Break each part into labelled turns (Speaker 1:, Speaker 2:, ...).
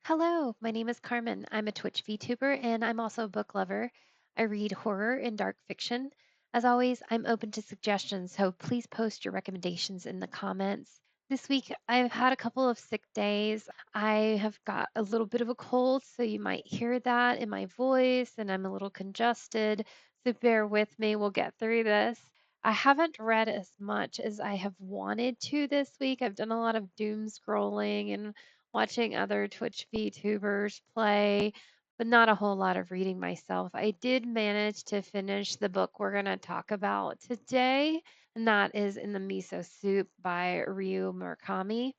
Speaker 1: Hello, my name is Carmen. I'm a Twitch VTuber and I'm also a book lover. I read horror and dark fiction. As always, I'm open to suggestions, so please post your recommendations in the comments. This week, I've had a couple of sick days. I have got a little bit of a cold, so you might hear that in my voice, and I'm a little congested. So bear with me, we'll get through this. I haven't read as much as I have wanted to this week. I've done a lot of doom scrolling and watching other Twitch VTubers play, but not a whole lot of reading myself. I did manage to finish the book we're going to talk about today, and that is In the Miso Soup by Ryu Murakami.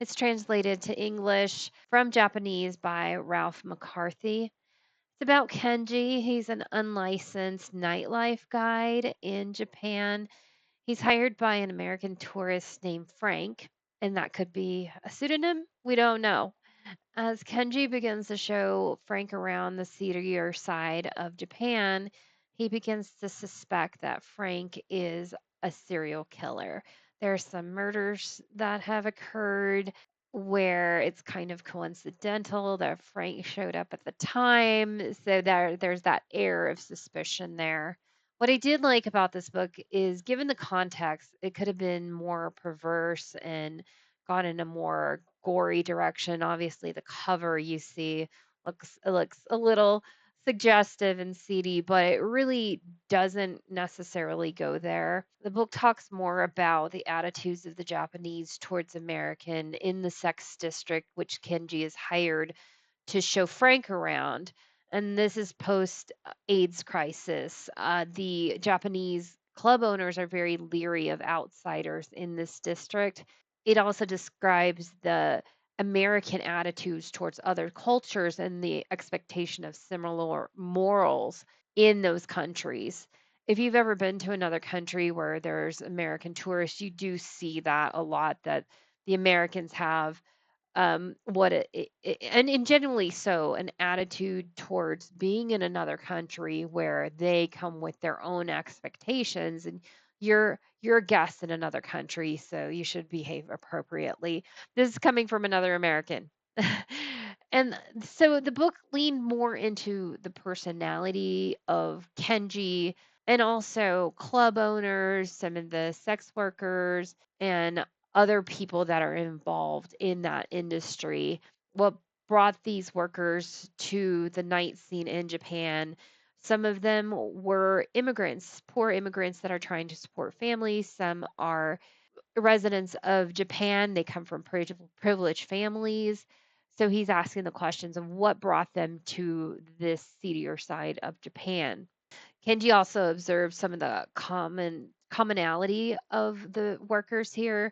Speaker 1: It's translated to English from Japanese by Ralph McCarthy. It's about Kenji. He's an unlicensed nightlife guide in Japan. He's hired by an American tourist named Frank, and that could be a pseudonym. We don't know. As Kenji begins to show Frank around the seedier side of Japan, he begins to suspect that Frank is a serial killer. There are some murders that have occurred where it's kind of coincidental that Frank showed up at the time, so there's that air of suspicion there. What I did like about this book is given the context, it could have been more perverse and gone in a more gory direction. Obviously, the cover you see looks a little suggestive and seedy, but it really doesn't necessarily go there. The book talks more about the attitudes of the Japanese towards American in the sex district, which Kenji is hired to show Frank around. And this is post AIDS crisis. The Japanese club owners are very leery of outsiders in this district. It also describes the American attitudes towards other cultures and the expectation of similar morals in those countries. If you've ever been to another country where there's American tourists, you do see that a lot, that the Americans have what and generally so an attitude towards being in another country where they come with their own expectations, and you're a guest in another country, so you should behave appropriately. This is coming from another American. And so the book leaned more into the personality of Kenji and also club owners, some of the sex workers, and other people that are involved in that industry. What brought these workers to the night scene in Japan? Some of them were immigrants, poor immigrants that are trying to support families. Some are residents of Japan. They come from privileged families. So he's asking the questions of what brought them to this seedier side of Japan. Kenji also observed some of the commonality of the workers here,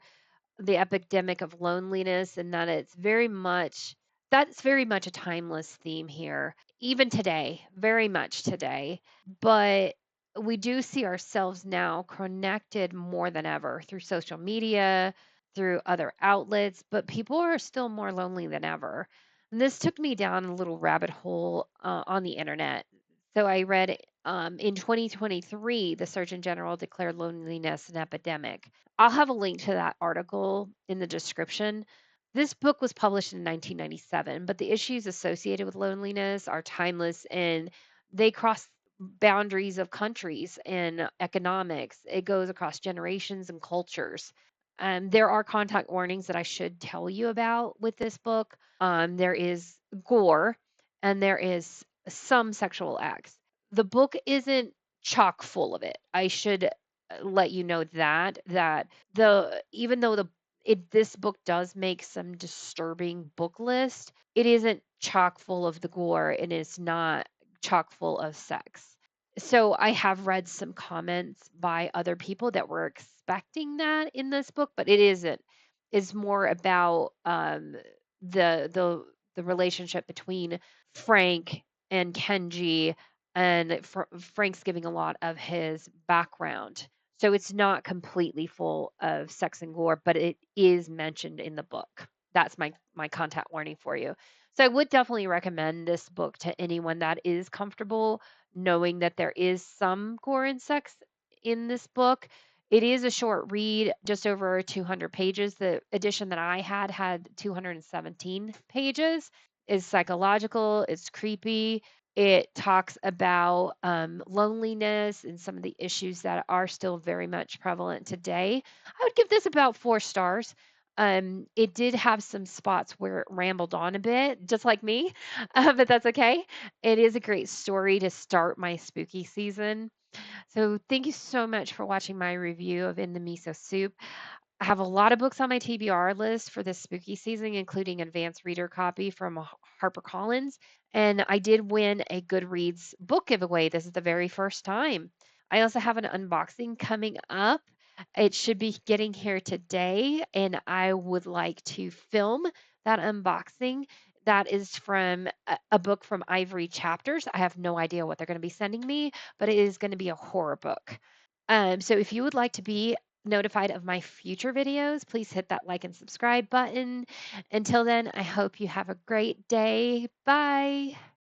Speaker 1: the epidemic of loneliness, and that that's very much a timeless theme here, even today, very much today. But we do see ourselves now connected more than ever through social media, through other outlets, but people are still more lonely than ever. And this took me down a little rabbit hole on the internet. So I read in 2023, the Surgeon General declared loneliness an epidemic. I'll have a link to that article in the description. This book was published in 1997, but the issues associated with loneliness are timeless, and they cross boundaries of countries and economics. It goes across generations and cultures. There are content warnings that I should tell you about with this book. There is gore and there is some sexual acts. The book isn't chock full of it. I should let you know that the even though this book does make some disturbing book list, it isn't chock full of the gore and it's not chock full of sex. So I have read some comments by other people that were expecting that in this book, but it isn't. It's more about the relationship between Frank and Kenji, and Frank's giving a lot of his background. So it's not completely full of sex and gore, but it is mentioned in the book. That's my content warning for you. So I would definitely recommend this book to anyone that is comfortable knowing that there is some gore and sex in this book. It is a short read, just over 200 pages. The edition that I had 217 pages. is psychological, it's creepy. It talks about loneliness and some of the issues that are still very much prevalent today. I would give this about 4 stars. It did have some spots where it rambled on a bit, just like me, but that's okay. It is a great story to start my spooky season. So, thank you so much for watching my review of In the Miso Soup. I have a lot of books on my TBR list for this spooky season, including advanced reader copy from HarperCollins. And I did win a Goodreads book giveaway. This is the very first time. I also have an unboxing coming up. It should be getting here today, and I would like to film that unboxing. That is from a book from Ivory Chapters. I have no idea what they're going to be sending me, but it is going to be a horror book. So if you would like to be notified of my future videos, please hit that like and subscribe button. Until then, I hope you have a great day. Bye.